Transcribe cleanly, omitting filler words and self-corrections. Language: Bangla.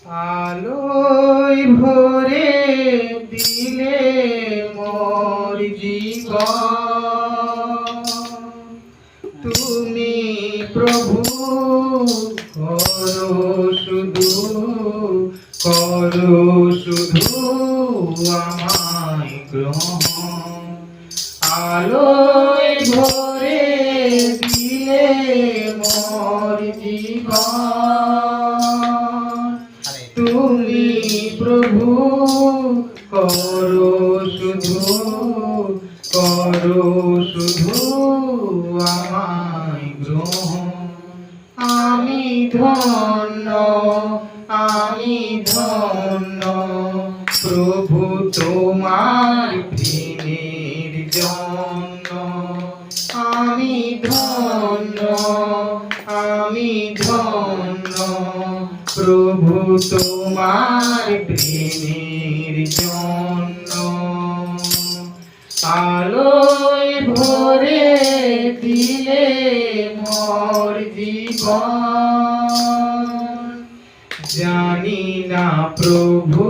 আলোয় ভরে দিলে মোর জীবন, তুমি প্রভু করো শুধু, করো শুধু আমায় গ্রহণ। আলোয় ভরে দিলে মোর জীবন, তুমি প্রভু করো শুধু, করো শুধু আমায় গ্রহণ। আমি ধন্য, আমি ধন্য প্রভু তোমার প্রেমের জন্য। আমি ধন্য, আমি ধন্য প্রভু তোমার প্রেমের জন্য। আলোয় ভরে দিলে মোর জীবন, জানি না প্রভু